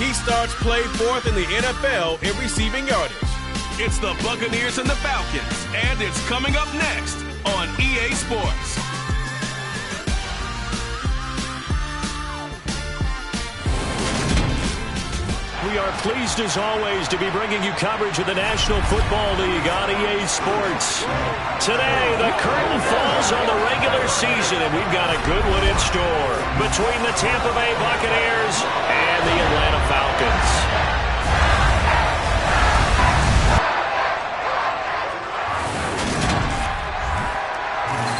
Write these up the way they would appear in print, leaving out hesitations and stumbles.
He starts play fourth in the NFL in receiving yardage. It's the Buccaneers and the Falcons, and it's coming up next on EA Sports. We are pleased as always to be bringing you coverage of the National Football League on EA Sports. Today, the curtain falls on the regular season, and we've got a good one in store between the Tampa Bay Buccaneers and the Atlanta Falcons.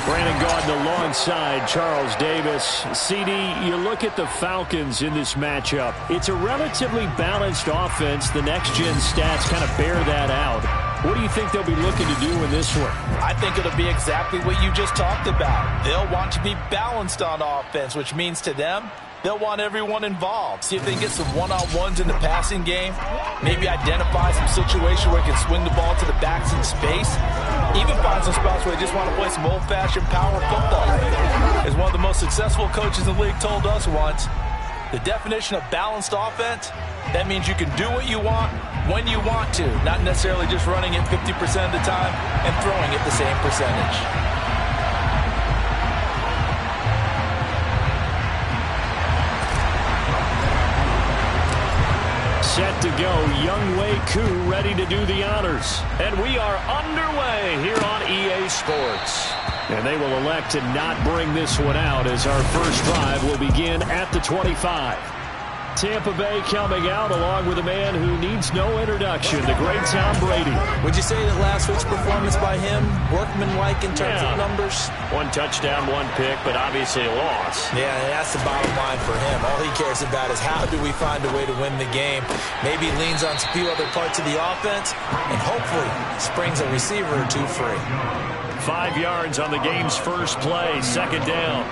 Brandon Gaudin alongside Charles Davis. CD, you look at the Falcons in this matchup. It's a relatively balanced offense. The next-gen stats kind of bear that out. What do you think they'll be looking to do in this one? I think it'll be exactly what you just talked about. They'll want to be balanced on offense, which means to them, they'll want everyone involved. See if they can get some one-on-ones in the passing game. Maybe identify some situation where they can swing the ball to the backs in space. Even find some spots where they just want to play some old-fashioned power football. As one of the most successful coaches in the league told us once, the definition of balanced offense, that means you can do what you want when you want to, not necessarily just running it 50% of the time and throwing it the same percentage. Set to go, Younghoe Koo ready to do the honors. And we are underway here on EA Sports. And they will elect to not bring this one out as our first drive will begin at the 25. Tampa Bay coming out along with a man who needs no introduction, the great Tom Brady. Would you say that last week's performance by him, workmanlike in terms of numbers? One touchdown, one pick, but obviously a loss. Yeah, that's the bottom line for him. All he cares about is how do we find a way to win the game. Maybe leans on a few other parts of the offense and hopefully springs a receiver or two free. 5 yards on the game's first play, second down.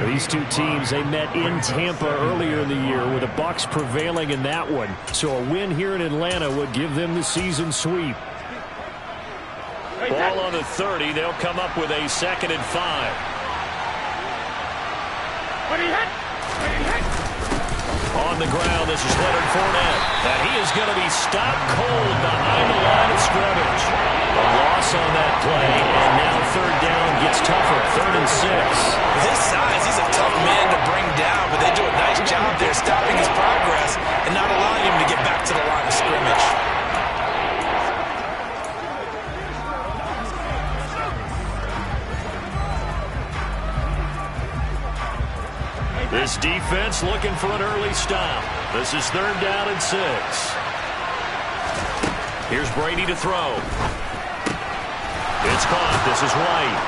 These two teams, they met in Tampa earlier in the year with the Bucs prevailing in that one. So a win here in Atlanta would give them the season sweep. Ball on the 30. They'll come up with a 2nd and 5. On the ground, this is Leonard Fournette. And he is going to be stopped cold behind the line of scrimmage. A loss on that play, and now third down gets tougher, 3rd and 6. His size, he's a tough man to bring down, but they do a nice job there stopping his progress and not allowing him to get back to the line of scrimmage. This defense looking for an early stop. This is 3rd down and 6. Here's Brady to throw. It's caught. This is White.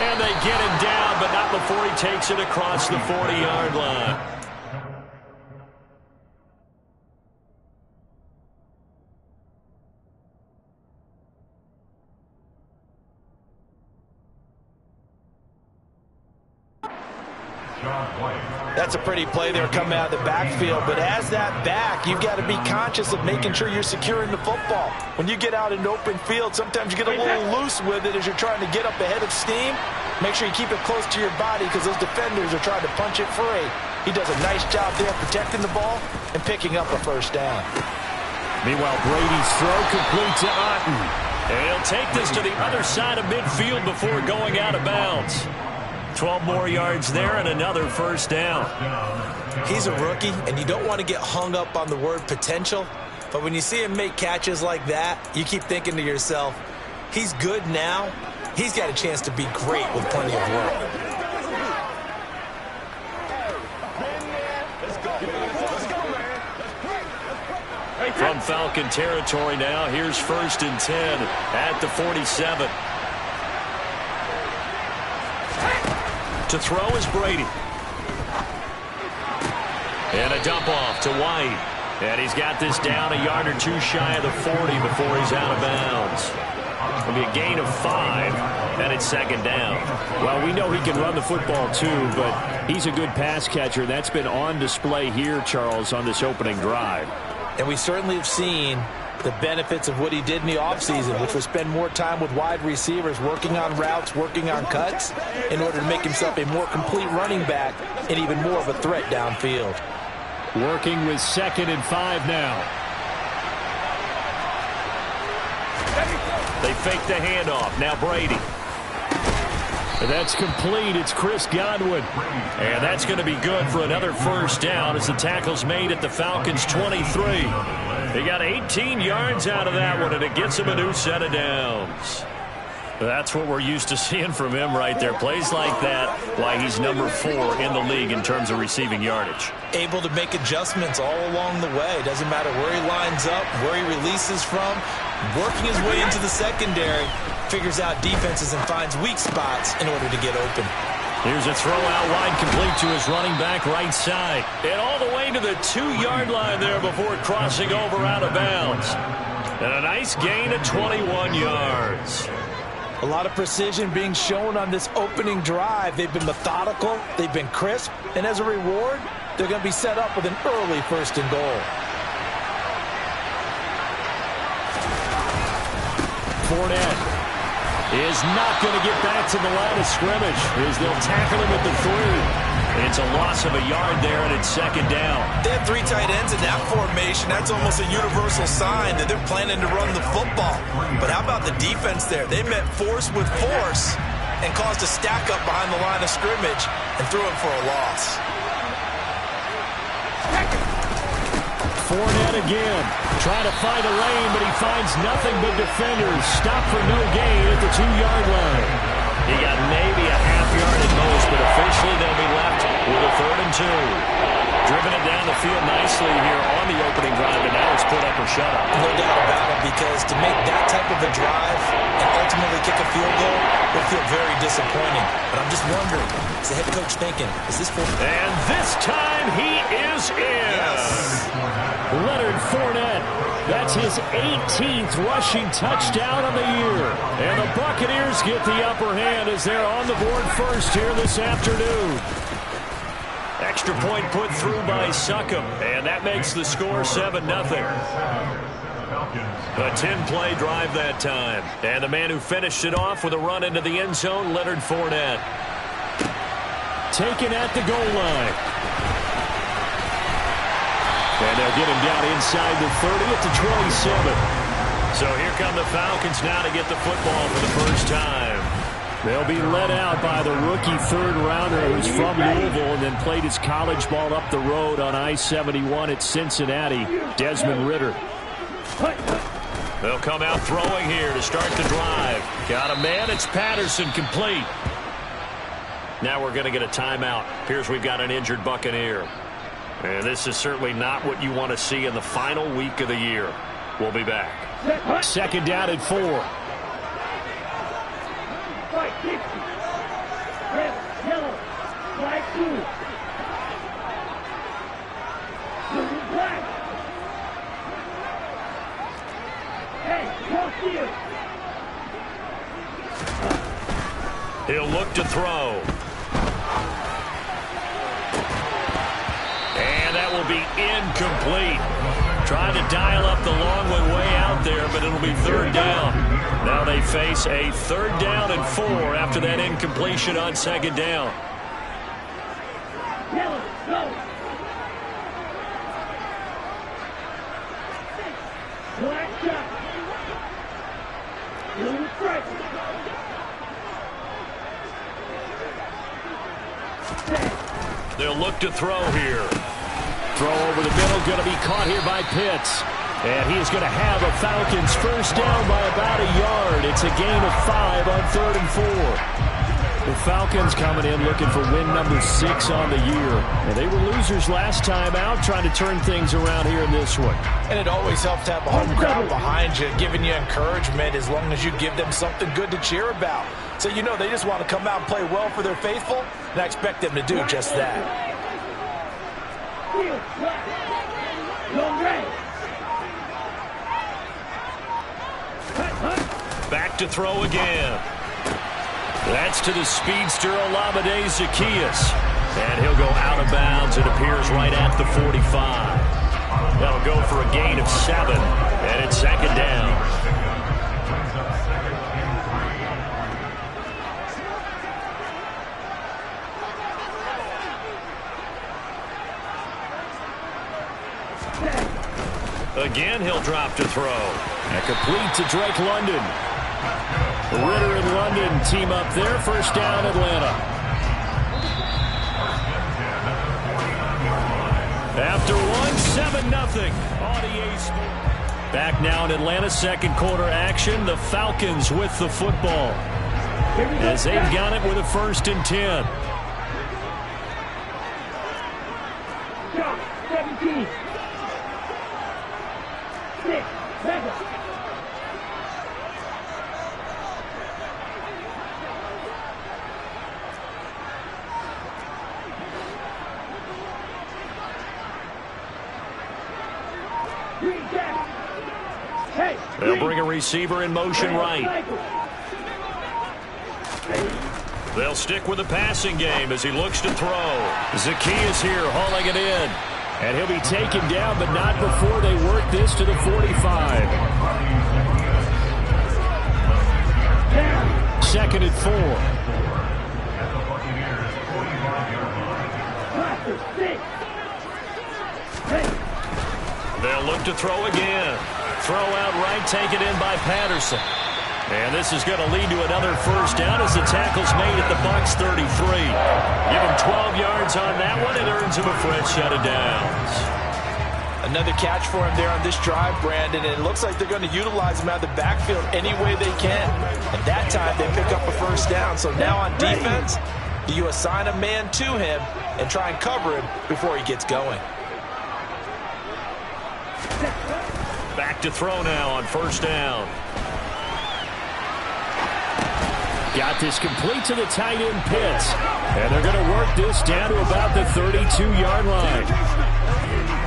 And they get him down, but not before he takes it across the 40-yard line. That's a pretty play there coming out of the backfield, but as that back, you've got to be conscious of making sure you're securing the football. When you get out in open field, sometimes you get a little loose with it as you're trying to get up ahead of steam. Make sure you keep it close to your body because those defenders are trying to punch it free. He does a nice job there protecting the ball and picking up a first down. Meanwhile, Brady's throw complete to Otten. And he'll take this to the other side of midfield before going out of bounds. 12 more yards there and another first down. He's a rookie, and you don't want to get hung up on the word potential. But when you see him make catches like that, you keep thinking to yourself, he's good now. He's got a chance to be great with plenty of work. From Falcon territory now, here's 1st and 10 at the 47. To throw is Brady. And a dump off to White. And he's got this down a yard or two shy of the 40 before he's out of bounds. It'll be a gain of 5, and it's 2nd down. Well, we know he can run the football too, but he's a good pass catcher. That's been on display here, Charles, on this opening drive. And we certainly have seen the benefits of what he did in the offseason, which was spend more time with wide receivers, working on routes, working on cuts, in order to make himself a more complete running back and even more of a threat downfield. Working with 2nd and 5 now. They fake the handoff. Now Brady. And that's complete. It's Chris Godwin. And that's going to be good for another first down as the tackle's made at the Falcons' 23. They got 18 yards out of that one, and it gets them a new set of downs. That's what we're used to seeing from him right there. Plays like that, why he's number 4 in the league in terms of receiving yardage. Able to make adjustments all along the way. Doesn't matter where he lines up, where he releases from. Working his way into the secondary, figures out defenses and finds weak spots in order to get open. Here's a throw out wide, complete to his running back right side. And all the way to the 2-yard line there before crossing over out of bounds. And a nice gain of 21 yards. A lot of precision being shown on this opening drive. They've been methodical, they've been crisp, and as a reward, they're going to be set up with an early 1st and goal. Fournette is not going to get back to the line of scrimmage as they'll tackle him at the 3. It's a loss of a yard there, and it's 2nd down. They have 3 tight ends in that formation. That's almost a universal sign that they're planning to run the football. But how about the defense there? They met force with force and caused a stack up behind the line of scrimmage and threw him for a loss. Fournette again, trying to find a lane, but he finds nothing but defenders. Stop for no gain at the 2-yard line. He got maybe a half yard at most, but officially they'll be left with a 3rd and 2. Driven it down the field nicely here on the opening drive, and now it's put up or shut up. No doubt about it, because to make that type of a drive and ultimately kick a field goal would feel very disappointing. But I'm just wondering, is the head coach thinking, is this for... And this time he is in. Yes. Leonard Fournette. That's his 18th rushing touchdown of the year. And the Buccaneers get the upper hand as they're on the board first here this afternoon. Extra point put through by Succop, and that makes the score 7-0. A 10-play drive that time. And the man who finished it off with a run into the end zone, Leonard Fournette. Taken at the goal line. And they'll get him down inside the 30 at the 27. So here come the Falcons now to get the football for the first time. They'll be led out by the rookie 3rd-rounder who's from Louisville and then played his college ball up the road on I-71 at Cincinnati, Desmond Ridder. They'll come out throwing here to start the drive. Got a man, it's Patterson, complete. Now we're going to get a timeout. Appears we've got an injured Buccaneer. And this is certainly not what you want to see in the final week of the year. We'll be back. 2nd down at 4. Red, yellow, black, blue. Blue, black. Hey, cross field. He'll look to throw. And that will be incomplete. Trying to dial up the long one way out there, but it'll be 3rd down. Now they face a 3rd down and 4 after that incompletion on 2nd down. Yellow, go. Black shot. Blue strike. They'll look to throw here. Throw over the middle, going to be caught here by Pitts. And he is going to have a Falcons first down by about a yard. It's a gain of 5 on 3rd and 4. The Falcons coming in looking for win number 6 on the year. And they were losers last time out, trying to turn things around here in this one. And it always helps to have a home crowd behind you, giving you encouragement as long as you give them something good to cheer about. So you know they just want to come out and play well for their faithful, and I expect them to do just that. Back to throw again. That's to the speedster Olamide Zaccheaus. And he'll go out of bounds, it appears, right at the 45. That'll go for a gain of 7, and it's 2nd down. Again, he'll drop to throw. And complete to Drake London. Ritter and London team up there. First down, Atlanta. After 7-0 on EA Sports. Back now in Atlanta, second quarter action. The Falcons with the football as they've got it with a 1st and 10. 17. 6. Mega. They'll bring a receiver in motion right. They'll stick with the passing game as he looks to throw. Zacchaeus here hauling it in. And he'll be taken down, but not before they work this to the 45. 2nd and 4. They'll look to throw again. Throw out right, take it in by Patterson. And this is going to lead to another first down as the tackle's made at the Bucs 33. Give him 12 yards on that one. It earns him a fresh set of downs. Another catch for him there on this drive, Brandon, and it looks like they're going to utilize him out of the backfield any way they can. At that time, they pick up a first down. So now on defense, do you assign a man to him and try and cover him before he gets going? Back to throw now on first down. Got this complete to the tight end Pitts. And they're going to work this down to about the 32-yard line.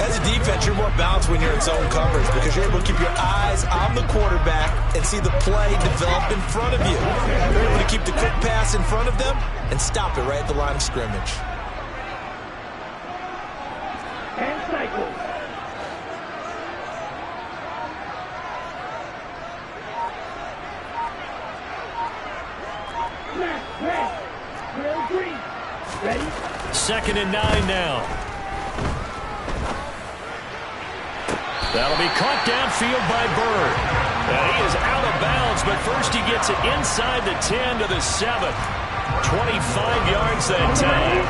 As a defense, you're more balanced when you're in zone coverage because you're able to keep your eyes on the quarterback and see the play develop in front of you. You're able to keep the quick pass in front of them and stop it right at the line of scrimmage. And cycle. Ready? 2nd and 9 now. That'll be caught downfield by Bird. And he is out of bounds, but first he gets it inside the 10 to the 7. 25 yards that time.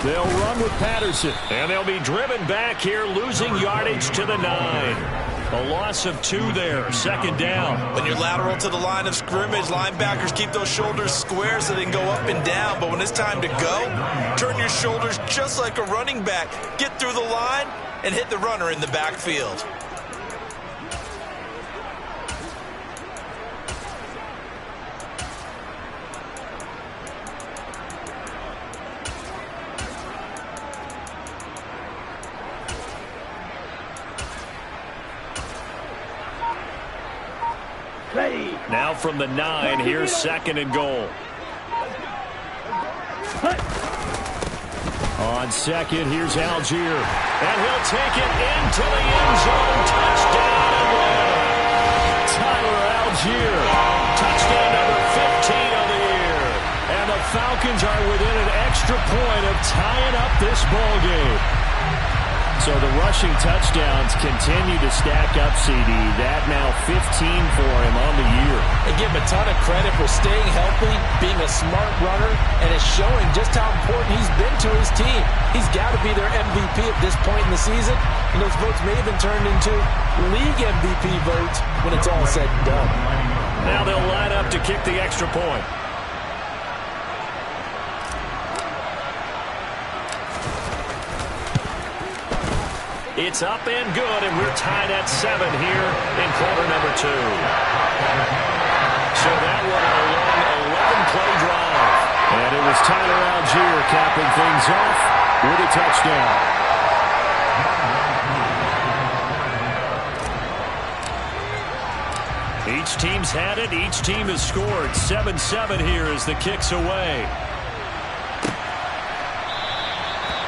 They'll run with Patterson. And they'll be driven back here, losing yardage to the 9. A loss of 2 there, 2nd down. When you're lateral to the line of scrimmage, linebackers keep those shoulders square so they can go up and down. But when it's time to go, turn your shoulders just like a running back. Get through the line and hit the runner in the backfield. Now from the 9, here's 2nd and goal. On 2nd, here's Algier. And he'll take it into the end zone. Touchdown, Atlanta. Tyler Algier. Touchdown number 15 of the year. And the Falcons are within an extra point of tying up this ball game. So the rushing touchdowns continue to stack up, CD. That now 15 for him on the year. And give him a ton of credit for staying healthy, being a smart runner, and it's showing just how important he's been to his team. He's got to be their MVP at this point in the season, and those votes may have been turned into league MVP votes when it's all said and done. Now they'll line up to kick the extra point. It's up and good, and we're tied at 7 here in quarter number 2. So that one a long 11-play drive. And it was Tyler Algier capping things off with a touchdown. Each team's had it. Each team has scored. 7-7 here as the kick's away.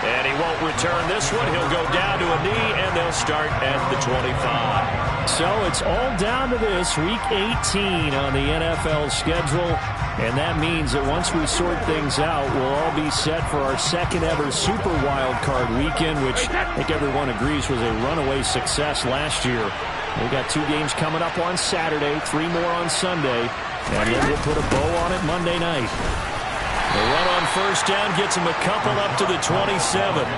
And he won't return this one. He'll go down to a knee, and they'll start at the 25. So it's all down to this, Week 18 on the NFL schedule. And that means that once we sort things out, we'll all be set for our second ever Super Wild Card weekend, which I think everyone agrees was a runaway success last year. We got 2 games coming up on Saturday, 3 more on Sunday, and then we'll put a bow on it Monday night. The run on first down gets them a couple up to the 27.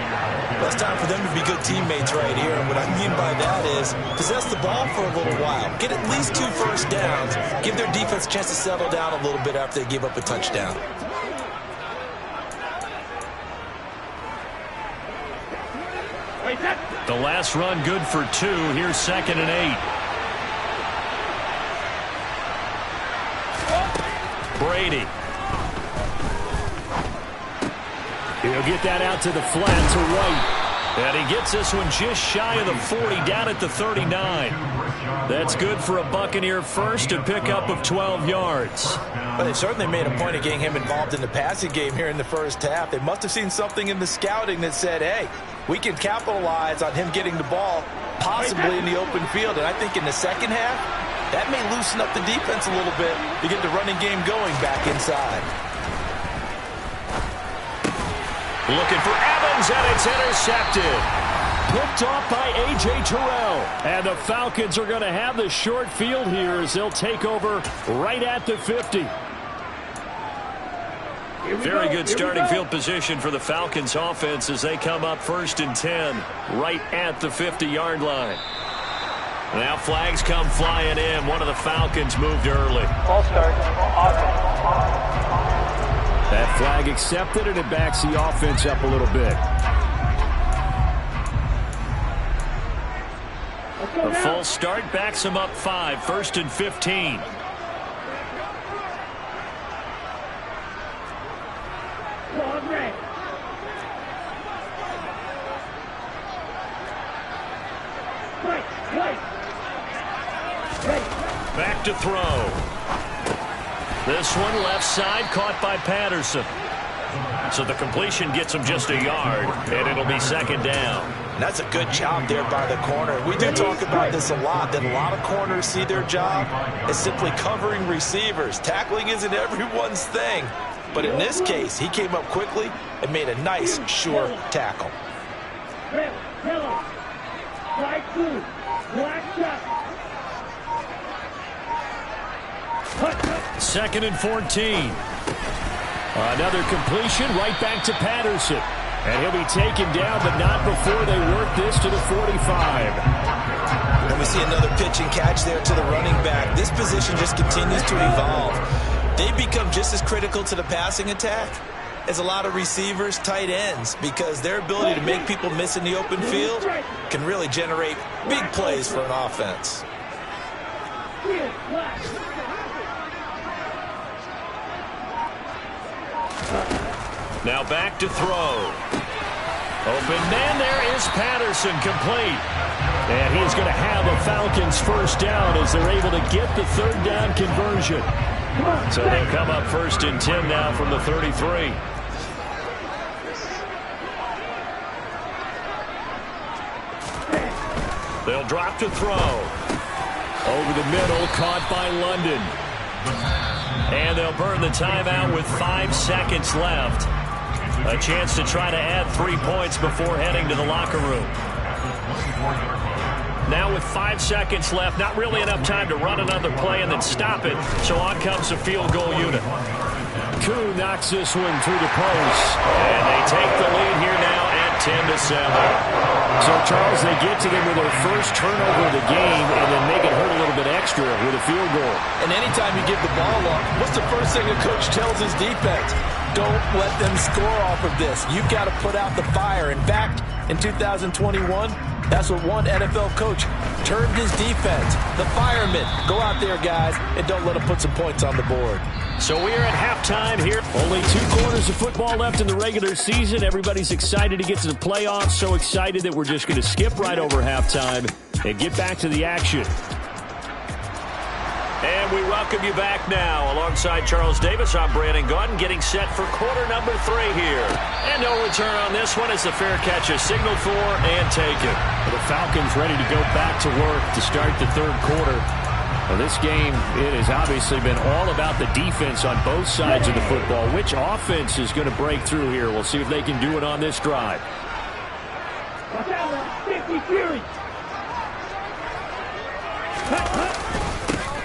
Well, it's time for them to be good teammates right here. And what I mean by that is possess the ball for a little while. Get at least 2 first downs. Give their defense a chance to settle down a little bit after they give up a touchdown. The last run good for 2. Here's 2nd and 8. Brady. He'll get that out to the flat to White. And he gets this one just shy of the 40, down at the 39. That's good for a Buccaneer first, a pickup of 12 yards. Well, they certainly made a point of getting him involved in the passing game here in the first half. They must have seen something in the scouting that said, hey, we can capitalize on him getting the ball, possibly in the open field. And I think in the second half, that may loosen up the defense a little bit to get the running game going back inside. Looking for Evans, and it's intercepted. Picked off by A.J. Terrell. And the Falcons are going to have the short field here as they'll take over right at the 50. Very good starting field position for the Falcons offense as they come up 1st and 10 right at the 50-yard line. Now flags come flying in. One of the Falcons moved early. False start. Offense. That flag accepted, and it backs the offense up a little bit. A full start backs them up 5, 1st and 15. Back to throw. This one left side caught by Patterson. So the completion gets him just a yard, and it'll be 2nd down. And that's a good job there by the corner. We do talk about this a lot, that a lot of corners see their job as simply covering receivers. Tackling isn't everyone's thing. But in this case, he came up quickly and made a nice, sure tackle. Second and 14. Another completion right back to Patterson. And he'll be taken down, but not before they work this to the 45. And we see another pitch and catch there to the running back. This position just continues to evolve. They become just as critical to the passing attack as a lot of receivers, tight ends, because their ability to make people miss in the open field can really generate big plays for an offense. Now back to throw. Open man, there is Patterson, complete. And he's going to have a Falcons first down as they're able to get the 3rd down conversion. So they'll come up 1st and 10 now from the 33. They'll drop to throw. Over the middle, caught by London. And they'll burn the timeout with 5 seconds left. A chance to try to add 3 points before heading to the locker room. Now with 5 seconds left, not really enough time to run another play and then stop it. So on comes the field goal unit. Koo knocks this one through the post. And they take the lead here now at 10-7. So, Charles, they get to them with their first turnover of the game and then make it hurt a little bit extra with a field goal. And anytime you give the ball up, what's the first thing a coach tells his defense? Don't let them score off of this. You've got to put out the fire. In fact, in 2021, that's what one NFL coach termed his defense. The firemen. Go out there, guys, and don't let them put some points on the board. So we are at halftime here. Only 2 quarters of football left in the regular season. Everybody's excited to get to the playoffs. So excited that we're just going to skip right over halftime and get back to the action. And we welcome you back now. Alongside Charles Davis, I'm Brandon Gaudin, getting set for quarter number 3 here. And no return on this one as the fair catch is signaled for and taken. The Falcons ready to go back to work to start the third quarter. Well, this game, it has obviously been all about the defense on both sides of the football. Which offense is going to break through here? We'll see if they can do it on this drive.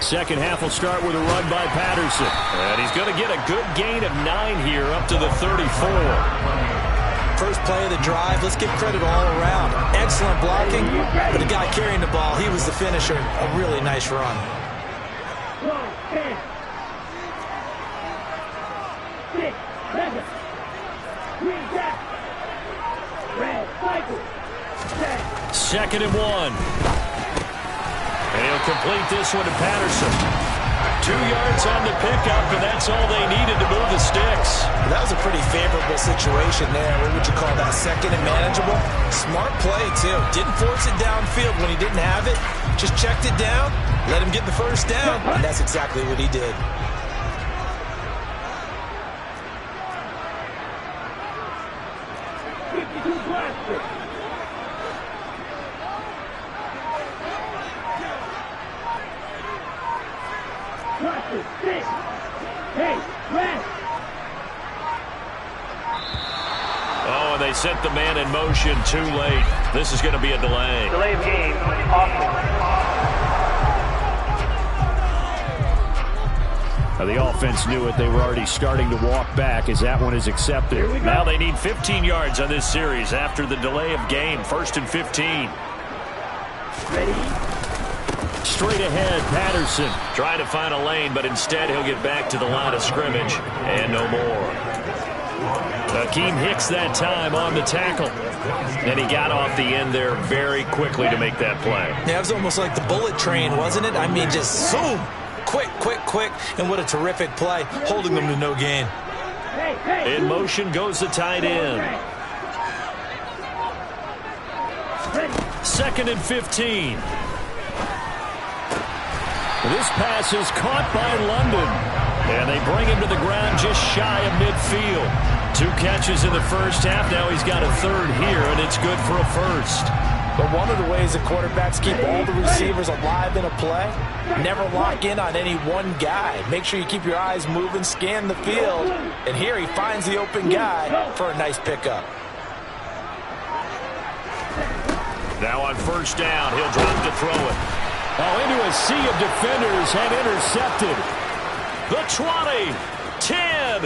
Second half will start with a run by Patterson. And he's going to get a good gain of 9 here up to the 34. First play of the drive, let's give credit all around. Excellent blocking, but the guy carrying the ball, he was the finisher. A really nice run. Second and 1. And he'll complete this one to Patterson. 2 yards on the pickup, and that's all they needed to move the sticks. That was a pretty favorable situation there. What would you call that? Second and manageable? Smart play, too. Didn't force it downfield when he didn't have it. Just checked it down, let him get the first down, and that's exactly what he did. Oh, and they set the man in motion too late. This is going to be a delay. Delay of game, offense. Now, the offense knew it. They were already starting to walk back as that one is accepted. Now they need 15 yards on this series after the delay of game. First and 15. Straight ahead, Patterson. Trying to find a lane, but instead he'll get back to the line of scrimmage and no more. Akeem Hicks that time on the tackle. And he got off the end there very quickly to make that play. Yeah, it was almost like the bullet train, wasn't it? I mean, just zoom. Quick, quick, quick. And what a terrific play, holding them to no gain. In motion goes the tight end. Second and 15. This pass is caught by London. And they bring him to the ground just shy of midfield. 2 catches in the first half. Now he's got a third here, and it's good for a first. But one of the ways the quarterbacks keep all the receivers alive in a play, never lock in on any one guy. Make sure you keep your eyes moving, scan the field. And here he finds the open guy for a nice pickup. Now on first down, he'll drop to throw it. Oh, into a sea of defenders and intercepted. The 20, 10,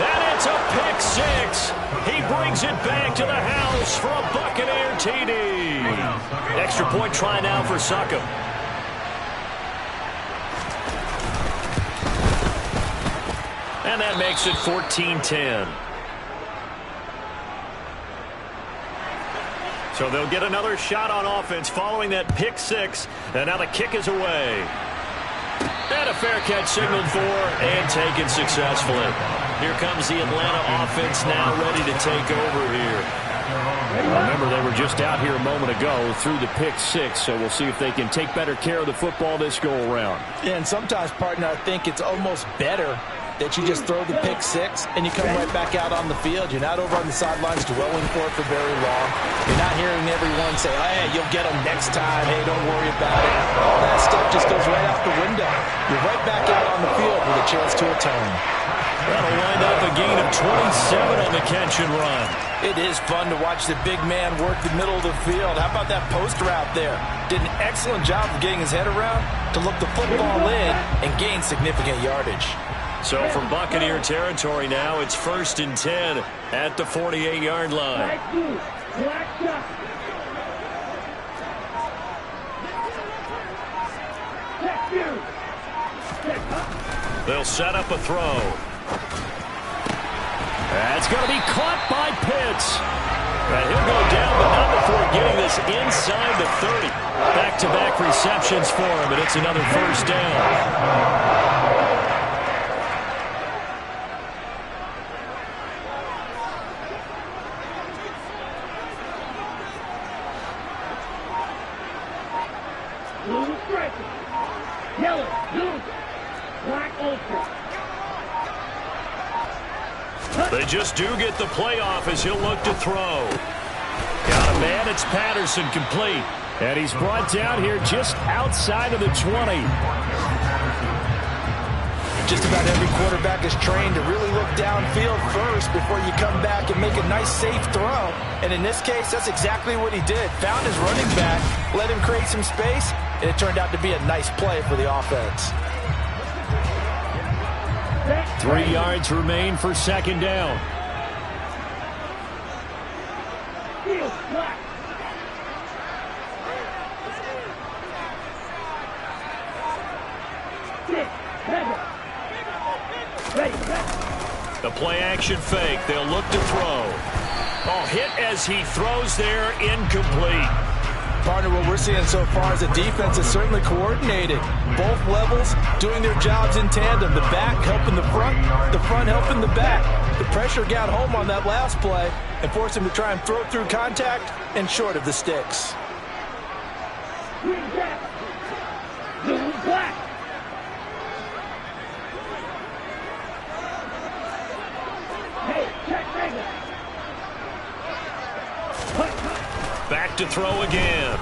and it's a pick 6. He brings it back to the house for a Buccaneer TD. Extra point try now for Succop. And that makes it 14-10. So they'll get another shot on offense following that pick 6. And now the kick is away. And a fair catch signaled for and taken successfully. Here comes the Atlanta offense now ready to take over here. Remember, they were just out here a moment ago through the pick 6, so we'll see if they can take better care of the football this go-around. And sometimes, partner, I think it's almost better that you just throw the pick 6 and you come right back out on the field. You're not over on the sidelines dwelling for it for very long. You're not hearing everyone say, hey, you'll get them next time. Hey, don't worry about it. All that stuff just goes right out the window. You're right back out on the field with a chance to atone. That'll wind up a gain of 27 on the catch and run. It is fun to watch the big man work the middle of the field. How about that post route there? Did an excellent job of getting his head around to look the football in and gain significant yardage. So from Buccaneer territory now, it's 1st and 10 at the 48-yard line. They'll set up a throw. That's going to be caught by Pitts. And he'll go down, but not before getting this inside the 30. Back-to-back receptions for him, and it's another first down. They just do get the playoff as he'll look to throw. Got a man. It's Patterson, complete. And he's brought down here just outside of the 20. Just about every quarterback is trained to really look downfield first before you come back and make a nice, safe throw. And in this case, that's exactly what he did. Found his running back, let him create some space, and it turned out to be a nice play for the offense. 3 yards remain for second down. The play action fake. They'll look to throw. Oh, hit as he throws there, incomplete. Partner, what we're seeing so far is the defense is certainly coordinated. Both levels doing their jobs in tandem. The back helping the front helping the back. The pressure got home on that last play and forced him to try and throw through contact and short of the sticks. Back to throw again.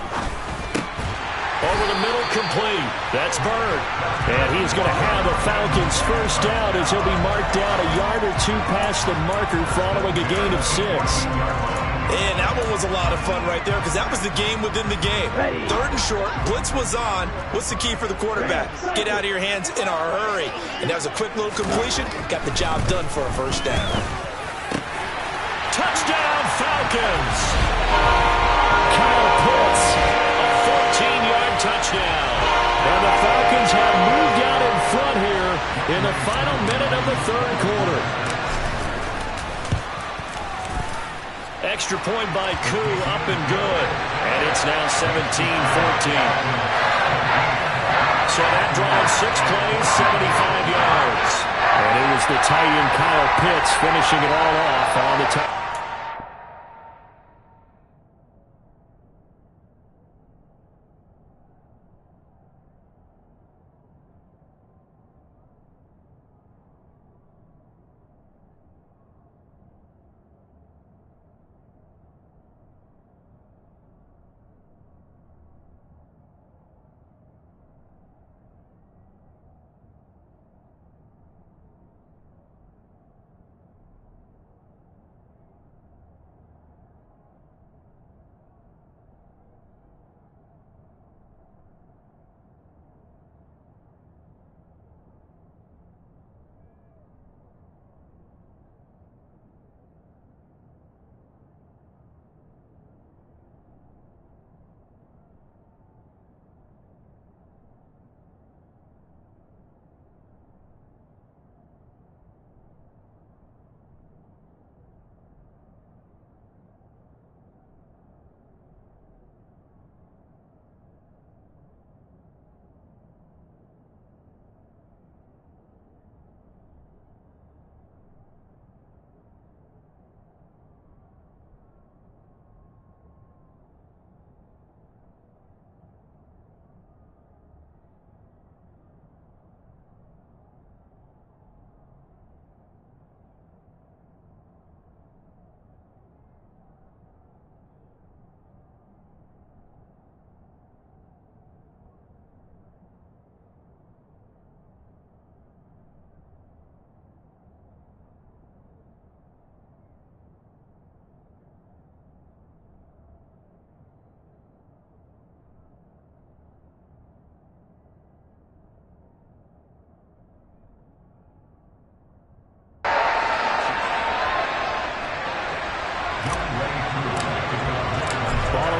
Over the middle, complete. That's Bird. And he's going to have a Falcons first down as he'll be marked down a yard or two past the marker following a gain of 6. And that one was a lot of fun right there because that was the game within the game. 3rd and short, blitz was on. What's the key for the quarterback? Get out of your hands in a hurry. And that was a quick little completion. Got the job done for a first down. Touchdown, Falcons! Kyle Pitts, a 14-yard touchdown. And the Falcons have moved out in front here in the final minute of the 3rd quarter. Extra point by Koo, up and good. And it's now 17-14. So that drive, 6 plays, 75 yards. And it was the tight end Kyle Pitts finishing it all off on the top.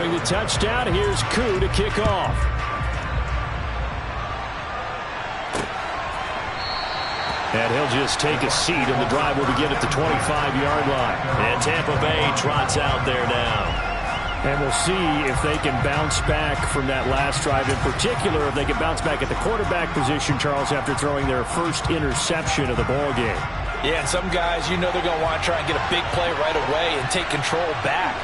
The touchdown. Here's Koo to kick off. And he'll just take a seat, and the drive will begin at the 25-yard line. And Tampa Bay trots out there now. And we'll see if they can bounce back from that last drive. In particular, if they can bounce back at the quarterback position, Charles, after throwing their first interception of the ball game. Yeah, and some guys, you know they're going to want to try and get a big play right away and take control back.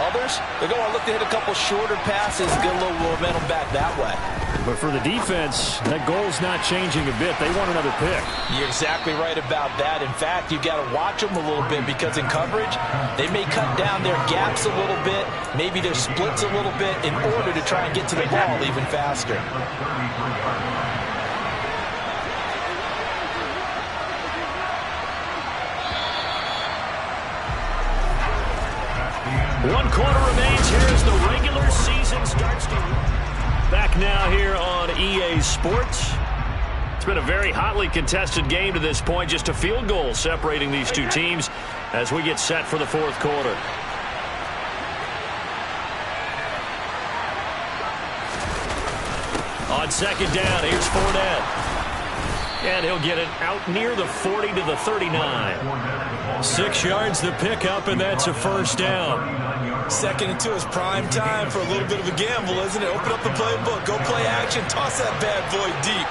Others, they're going to look to hit a couple shorter passes, get a little momentum back that way. But for the defense, that goal's not changing a bit. They want another pick. You're exactly right about that. In fact, you've got to watch them a little bit because in coverage, they may cut down their gaps a little bit, maybe their splits a little bit in order to try and get to the ball even faster. One quarter remains here as the regular season starts to... Back now here on EA Sports. It's been a very hotly contested game to this point. Just a field goal separating these two teams as we get set for the fourth quarter. On second down, here's Fournette. And he'll get it out near the 40 to the 39. 6 yards the pickup, and that's a first down. Second and 2 is prime time for a little bit of a gamble, isn't it? Open up the playbook, go play action, toss that bad boy deep.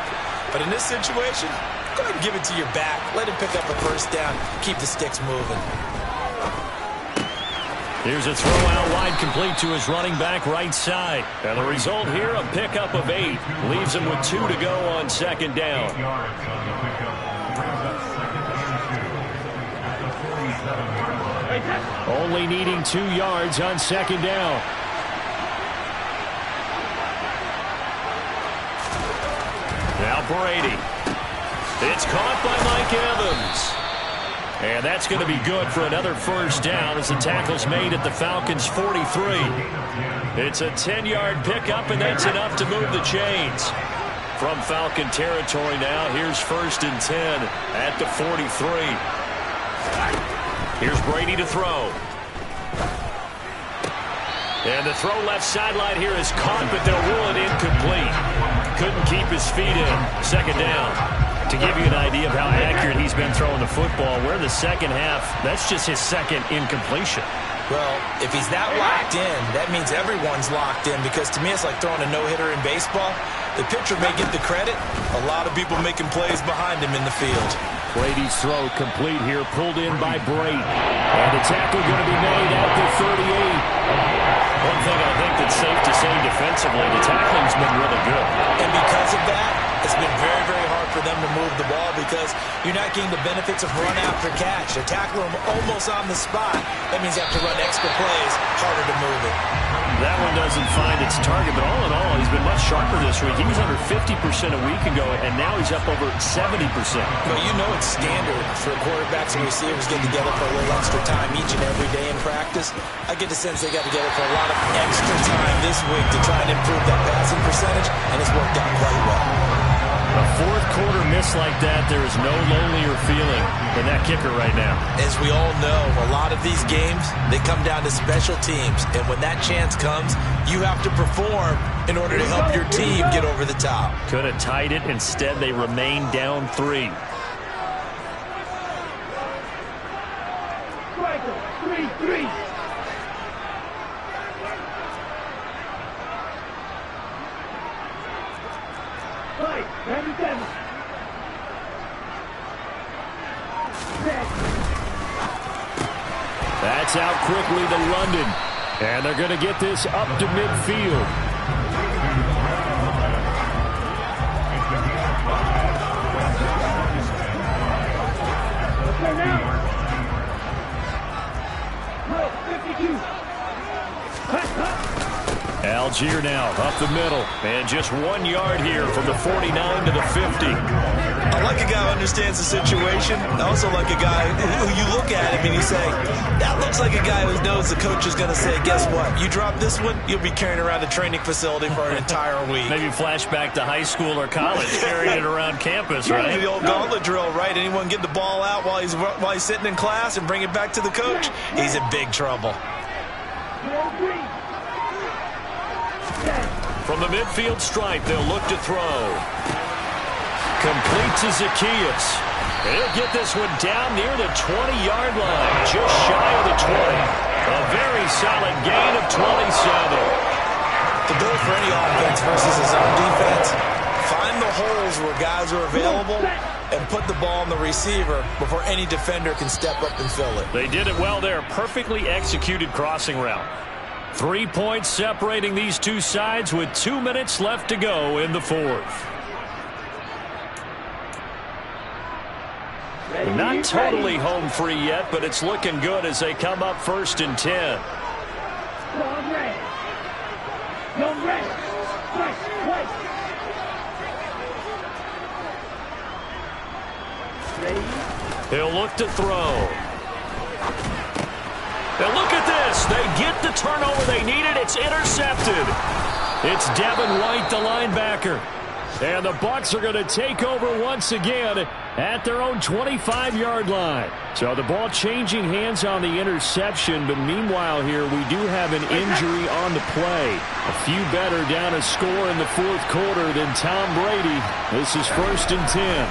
But in this situation, go ahead and give it to your back. Let him pick up a first down, keep the sticks moving. Here's a throw out wide, complete to his running back right side. And the result here, a pickup of 8. Leaves him with 2 to go on second down. Only needing 2 yards on second down. Now Brady. It's caught by Mike Evans. And that's going to be good for another first down as the tackle's made at the Falcons' 43. It's a 10-yard pickup, and that's enough to move the chains. From Falcon territory now, here's first and 10 at the 43. Here's Brady to throw. And the throw left sideline here is caught, but they'll rule it incomplete. Couldn't keep his feet in. Second down. To give you an idea of how accurate he's been throwing the football, we're in the second half. That's just his second incompletion. Well, if he's that locked in, that means everyone's locked in, because to me it's like throwing a no-hitter in baseball. The pitcher may get the credit. A lot of people making plays behind him in the field. Brady's throw complete here, pulled in by Brady. And the tackle going to be made at the 38. One thing I think that's safe to say defensively, the tackling's been really good. And because of that, it's been very, very hard for them to move the ball because you're not getting the benefits of run after catch. They tackle him almost on the spot. That means you have to run extra plays, harder to move it. That one doesn't find its target, but all in all, he's been much sharper this week. He was under 50% a week ago, and now he's up over 70%. Well, you know it's standard for quarterbacks and receivers get together for a little extra time each and every day in practice. I get the sense they got together for a lot of extra time this week to try and improve that passing percentage, and it's worked out quite well. A fourth quarter miss like that, there is no lonelier feeling than that kicker right now. As we all know, a lot of these games, they come down to special teams. And when that chance comes, you have to perform in order to help your team get over the top. Could have tied it. Instead, they remain down 3. That's out quickly to London. And they're going to get this up to midfield. Algier now up the middle. And just 1 yard here from the 49 to the 50. I like a guy who understands the situation. I also like a guy who you look at him and you say, that looks like a guy who knows the coach is going to say, guess what? You drop this one, you'll be carrying around a training facility for an entire week. Maybe flashback to high school or college, carrying it around campus, right? The old gauntlet drill, right? Anyone get the ball out while he's sitting in class and bring it back to the coach? He's in big trouble. From the midfield stripe, they'll look to throw. Complete to Zacchaeus. He'll get this one down near the 20-yard line, just shy of the 20. A very solid gain of 27. The goal for any offense versus his own defense, find the holes where guys are available and put the ball on the receiver before any defender can step up and fill it. They did it well there. Perfectly executed crossing route. 3 points separating these two sides with 2 minutes left to go in the fourth. Not totally home free yet, but it's looking good as they come up 1st and 10. He'll look to throw. And look at this. They get the turnover they needed. It's intercepted. It's Devin White, the linebacker. And the Bucs are going to take over once again at their own 25-yard line. So the ball changing hands on the interception, but meanwhile here we do have an injury on the play. A few better down a score in the fourth quarter than Tom Brady. This is 1st and 10.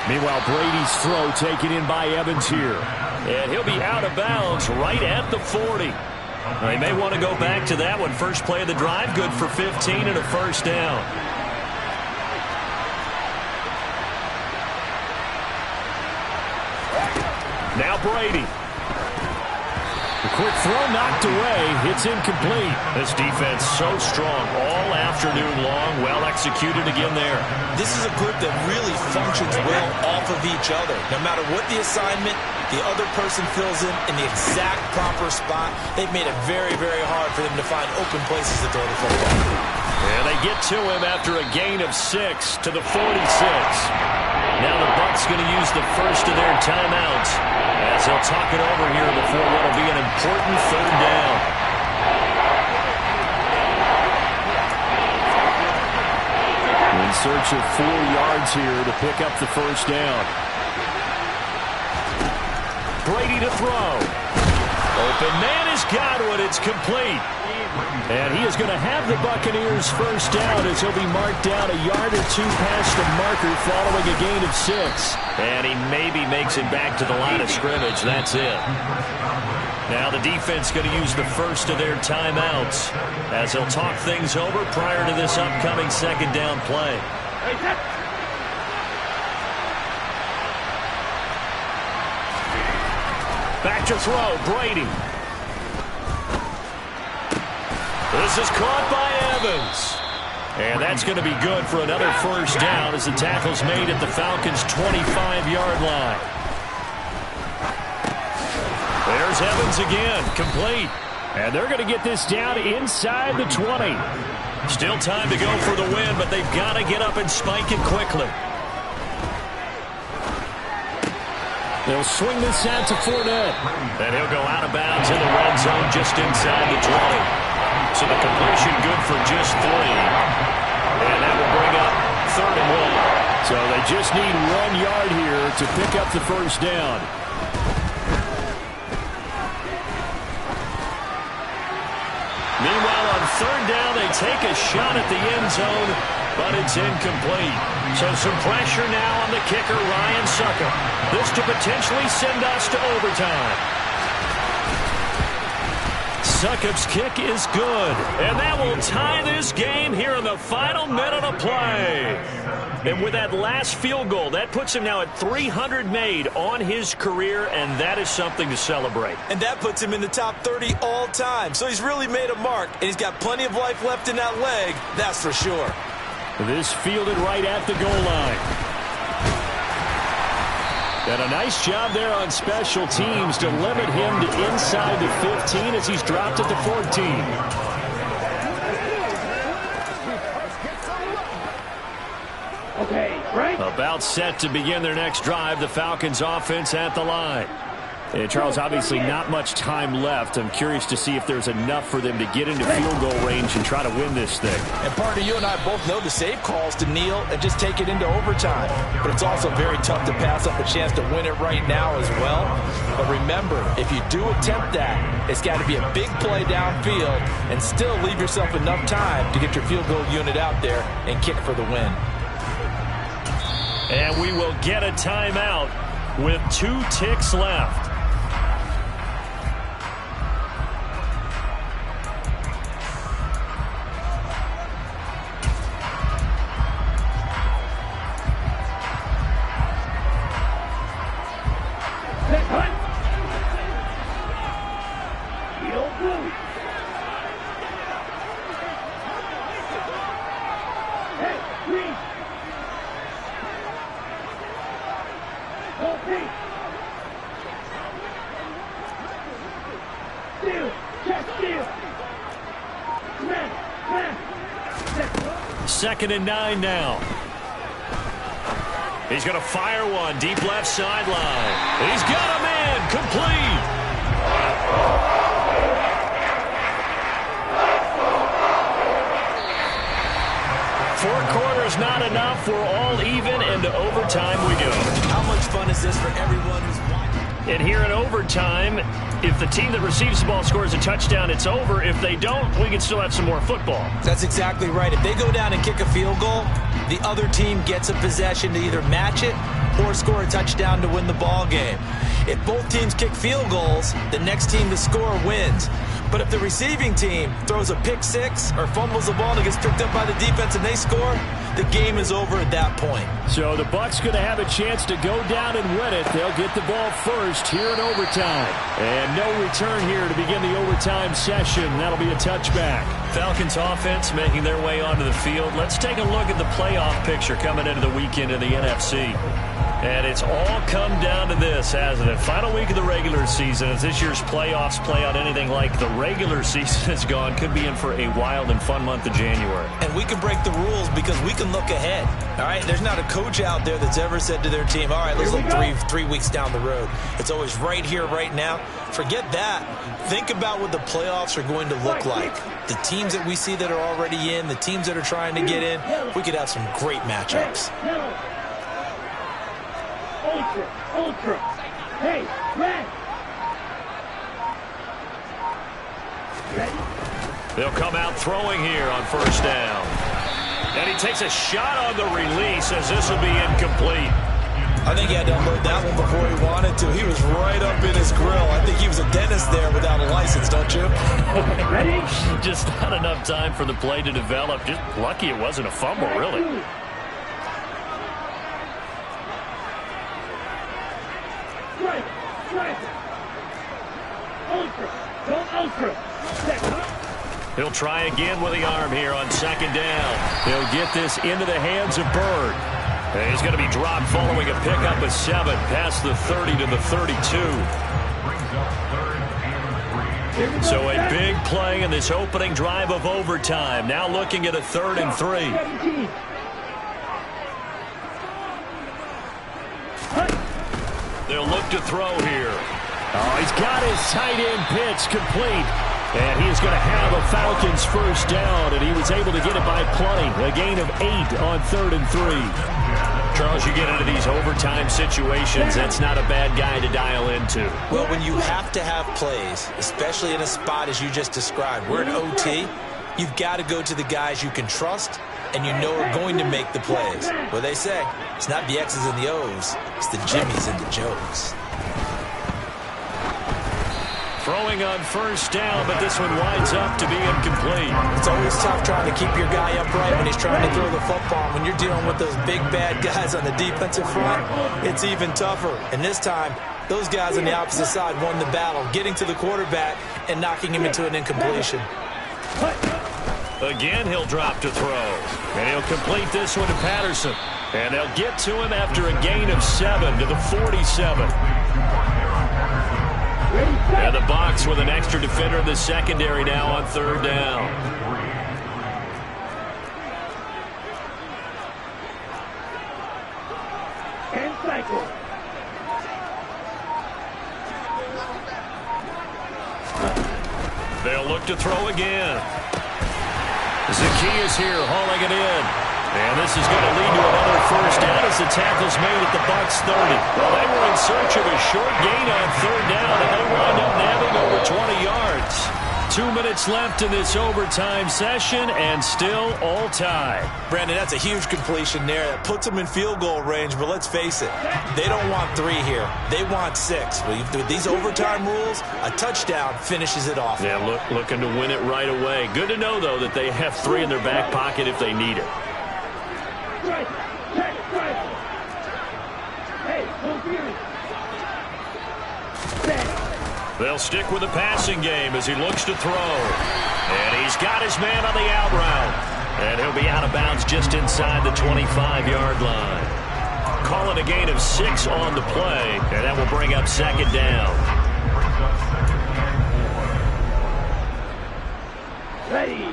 Meanwhile, Brady's throw taken in by Evans here. And he'll be out of bounds right at the 40. They may want to go back to that one. First play of the drive, good for 15 and a first down. Now Brady. The quick throw knocked away. It's incomplete. This defense so strong all afternoon long. Well executed again there. This is a group that really functions well off of each other. No matter what the assignment, the other person fills in the exact proper spot. They've made it very, very hard for them to find open places to throw the football. And they get to him after a gain of 6 to the 46. Now the Bucs going to use the first of their timeouts as they'll talk it over here before what will be an important third down. In search of 4 yards here to pick up the first down. Brady to throw. Open man is Godwin. It's complete. And he is going to have the Buccaneers first down as he'll be marked down a yard or two past the marker following a gain of 6. And he maybe makes it back to the line of scrimmage. That's it. Now the defense going to use the first of their timeouts as they'll talk things over prior to this upcoming second down play. Back to throw, Brady. This is caught by Evans. And that's going to be good for another first down as the tackle's made at the Falcons' 25-yard line. There's Evans again, complete. And they're going to get this down inside the 20. Still time to go for the win, but they've got to get up and spike it quickly. They'll swing this out to Fournette. And he'll go out of bounds in the red zone just inside the 20. So the completion good for just 3. And that will bring up 3rd and 1. So they just need 1 yard here to pick up the first down. Meanwhile, on 3rd down, they take a shot at the end zone, but it's incomplete. So some pressure now on the kicker, Ryan Succop. This to potentially send us to overtime. Succop's kick is good, and that will tie this game here in the final minute of play. And with that last field goal, that puts him now at 300 made on his career, and that is something to celebrate. And that puts him in the top 30 all time. So he's really made a mark, and he's got plenty of life left in that leg, that's for sure. This fielded right at the goal line. And a nice job there on special teams to limit him to inside the 15 as he's dropped at the 14. Okay, right. About set to begin their next drive, the Falcons offense at the line. And Charles, obviously not much time left. I'm curious to see if there's enough for them to get into field goal range and try to win this thing. And partner, you and I both know the save calls to kneel and just take it into overtime. But it's also very tough to pass up a chance to win it right now as well. But remember, if you do attempt that, it's got to be a big play downfield and still leave yourself enough time to get your field goal unit out there and kick for the win. And we will get a timeout with 2 ticks left. Second and 9 now. He's going to fire one deep left sideline. He's got a man complete. Four quarters not enough. We're all even, and to overtime we go. How much fun is this for everyone who's watching? And here in overtime, if the team that receives the ball scores a touchdown, it's over. If they don't, we can still have some more football. That's exactly right. If they go down and kick a field goal, the other team gets a possession to either match it or score a touchdown to win the ball game. If both teams kick field goals, the next team to score wins. But if the receiving team throws a pick six or fumbles the ball and it gets picked up by the defense and they score, the game is over at that point. So the Bucs going to have a chance to go down and win it. They'll get the ball first here in overtime. And no return here to begin the overtime session. That'll be a touchback. Falcons offense making their way onto the field. Let's take a look at the playoff picture coming into the weekend in the NFC. And it's all come down to this, hasn't it? Final week of the regular season. As this year's playoffs play out anything like the regular season has gone, could be in for a wild and fun month of January. And we can break the rules because we can look ahead. All right, there's not a coach out there that's ever said to their team, all right, let's look three weeks down the road. It's always right here, right now. Forget that. Think about what the playoffs are going to look like. The teams that we see that are already in, the teams that are trying to get in, we could have some great matchups. Ultra. Hey, red. They'll come out throwing here on first down. And he takes a shot on the release as this will be incomplete. I think he had to unload that one before he wanted to. He was right up in his grill. I think he was a dentist there without a license, don't you? Ready? Just not enough time for the play to develop. Just lucky it wasn't a fumble, really. Ultra. He'll try again with the arm here on second down. He'll get this into the hands of Bird. And he's going to be dropped following a pickup of 7 past the 30 to the 32. So a big play in this opening drive of overtime. Now looking at a 3rd and 3. They'll look to throw here. Oh, he's got his tight end pitch complete. And he is going to have a Falcons first down, and he was able to get it by plenty. A gain of 8 on 3rd and 3. Charles, you get into these overtime situations, that's not a bad guy to dial into. Well, when you have to have plays, especially in a spot as you just described, we're in OT, you've got to go to the guys you can trust and you know are going to make the plays. Well, they say, it's not the X's and the O's, it's the Jimmys and the Joes. Throwing on first down, but this one winds up to be incomplete. It's always tough trying to keep your guy upright when he's trying to throw the football. When you're dealing with those big, bad guys on the defensive front, it's even tougher. And this time, those guys on the opposite side won the battle, getting to the quarterback and knocking him into an incompletion. Again, he'll drop to throw. And he'll complete this one to Patterson. And they'll get to him after a gain of 7 to the 47. And the Bucs with an extra defender in the secondary now on 3rd down. And cycle. They'll look to throw again. Zacchaeus here hauling it in. And this is going to lead to another first down as the tackle's made at the Bucs 30. Well, they were in search of a short gain on 3rd down, and they wind up nabbing over 20 yards. 2 minutes left in this overtime session, and still all tied. Brandon, that's a huge completion there. That puts them in field goal range, but let's face it, they don't want 3 here. They want 6. With these overtime rules, a touchdown finishes it off. Yeah, looking to win it right away. Good to know, though, that they have 3 in their back pocket if they need it. They'll stick with the passing game as he looks to throw. And he's got his man on the out route. And he'll be out of bounds just inside the 25-yard line. call it a gain of 6 on the play, and that will bring up second down. Ready.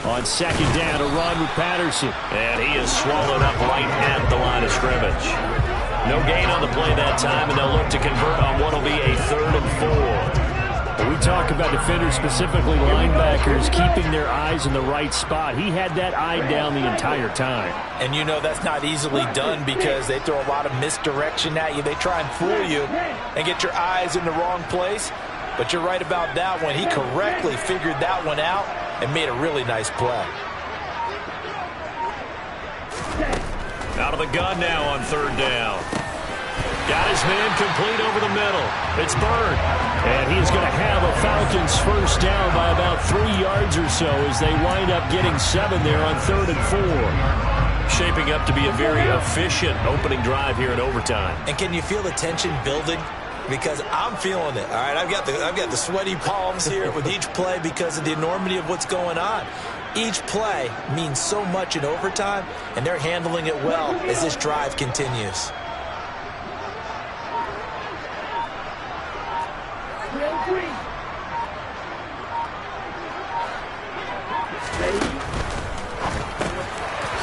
On second down, a run with Patterson. And he is swallowed up right at the line of scrimmage. No gain on the play that time, and they'll look to convert on what will be a 3rd and 4. When we talk about defenders, specifically linebackers, keeping their eyes in the right spot. He had that eye down the entire time. And you know that's not easily done because they throw a lot of misdirection at you. They try and fool you and get your eyes in the wrong place. But you're right about that one. He correctly figured that one out and made a really nice play. Out of the gun now on 3rd down. Got his man complete over the middle. It's Bird. And he is going to have a Falcons first down by about 3 yards or so as they wind up getting 7 there on 3rd and 4. Shaping up to be a very efficient opening drive here in overtime. And can you feel the tension building? Because I'm feeling it. All right, I've got the sweaty palms here with each play because of the enormity of what's going on. Each play means so much in overtime, and they're handling it well as this drive continues.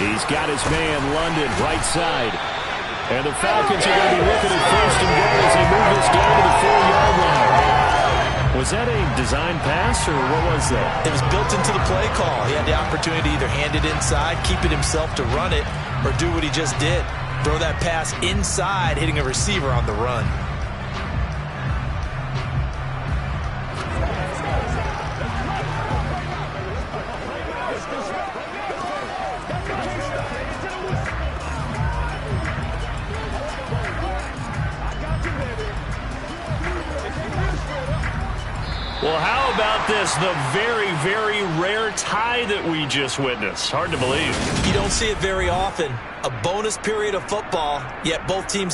He's got his man, London, right side. And the Falcons are going to be looking at 1st and goal as they move this down to the 4-yard line. Was that a design pass, or what was that? It was built into the play call. He had the opportunity to either hand it inside, keep it himself to run it, or do what he just did. Throw that pass inside, hitting a receiver on the run. Well, how about this? The very, very rare tie that we just witnessed. Hard to believe. You don't see it very often. A bonus period of football, yet both teams go